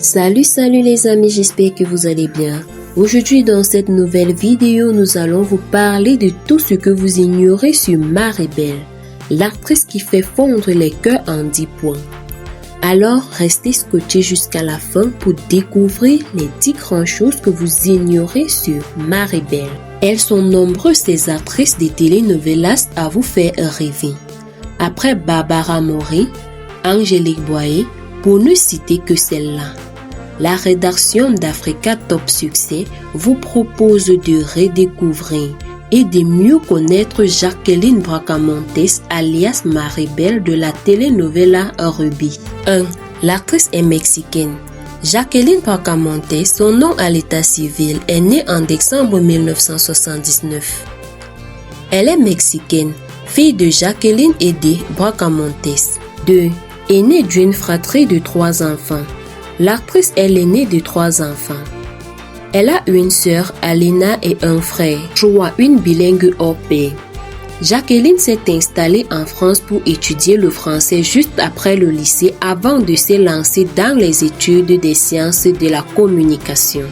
Salut les amis, j'espère que vous allez bien. Aujourd'hui dans cette nouvelle vidéo, nous allons vous parler de tout ce que vous ignorez sur Maribel, l'actrice qui fait fondre les cœurs en 10 points. Alors restez scotchés jusqu'à la fin pour découvrir les 10 grandes choses que vous ignorez sur Maribel. Elles sont nombreuses ces actrices de telenovelas à vous faire rêver. Après Barbara Mori, Angélique Boyer, pour ne citer que celle-là. La rédaction d'Africa Top Succès vous propose de redécouvrir et de mieux connaître Jacqueline Bracamontes alias Maribel de la telenovela Ruby. 1. L'actrice est mexicaine. Jacqueline Bracamontes, son nom à l'état civil, est née en décembre 1979. Elle est mexicaine, fille de Jacqueline et de Bracamontes. 2. Est née d'une fratrie de 3 enfants. L'actrice est l'aînée de 3 enfants. Elle a une sœur, Alina, et un frère, Joa, une bilingue hors pair. Jacqueline s'est installée en France pour étudier le français juste après le lycée avant de se lancer dans les études des sciences de la communication.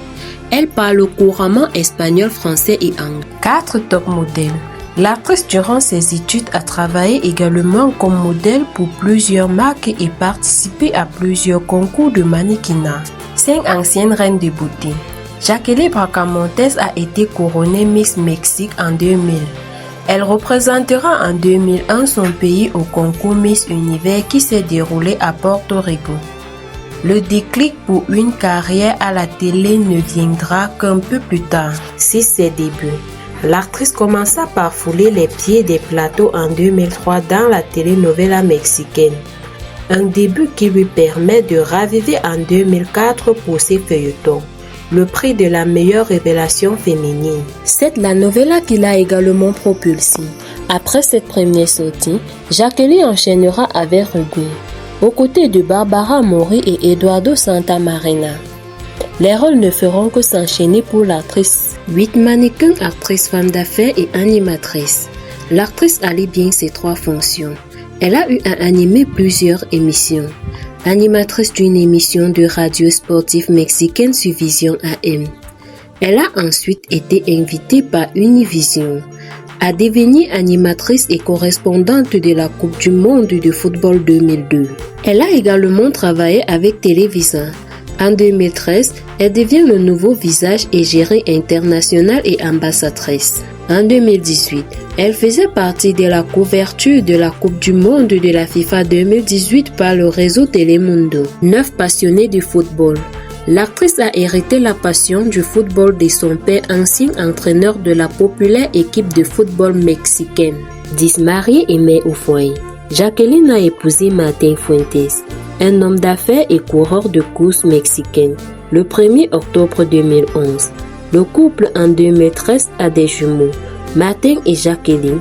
Elle parle couramment espagnol, français et anglais. 4. Top modèle. L'actrice durant ses études a travaillé également comme modèle pour plusieurs marques et participé à plusieurs concours de mannequinat. 5. Ancienne reine de beauté. Jacqueline Bracamontes a été couronnée Miss Mexique en 2000. Elle représentera en 2001 son pays au concours Miss Univers qui s'est déroulé à Porto Rico. Le déclic pour une carrière à la télé ne viendra qu'un peu plus tard, si ses débuts. L'actrice commença par fouler les pieds des plateaux en 2003 dans la telenovela mexicaine. Un début qui lui permet de raviver en 2004 pour ses feuilletons. Le prix de la meilleure révélation féminine. C'est la novella qui l'a également propulsée. Après cette première sortie, Jacqueline enchaînera avec Ruby, aux côtés de Barbara Mori et Eduardo Santamarina. Les rôles ne feront que s'enchaîner pour l'actrice. 8. Mannequin, actrice, femme d'affaires et animatrice. L'actrice allie bien ces 3 fonctions. Elle a eu à animer plusieurs émissions. Animatrice d'une émission de radio sportive mexicaine sur Vision AM. Elle a ensuite été invitée par Univision à devenir animatrice et correspondante de la Coupe du Monde de football 2002. Elle a également travaillé avec Televisa. En 2013, elle devient le nouveau visage égérie international et ambassadrice. En 2018, elle faisait partie de la couverture de la Coupe du Monde de la FIFA 2018 par le réseau Telemundo. 9. Passionnée du football. L'actrice a hérité la passion du football de son père, ancien entraîneur de la populaire équipe de football mexicaine. 10. Mariée et mère au foyer. Jacqueline a épousé Martin Fuentes, un homme d'affaires et coureur de course mexicain, le 1er octobre 2011. Le couple en 2013 a des jumeaux, Martin et Jacqueline.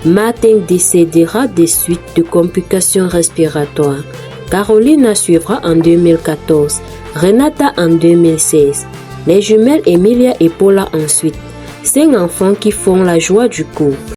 Martin décédera des suites de complications respiratoires. Carolina suivra en 2014, Renata en 2016. Les jumelles Emilia et Paula ensuite. 5 enfants qui font la joie du couple.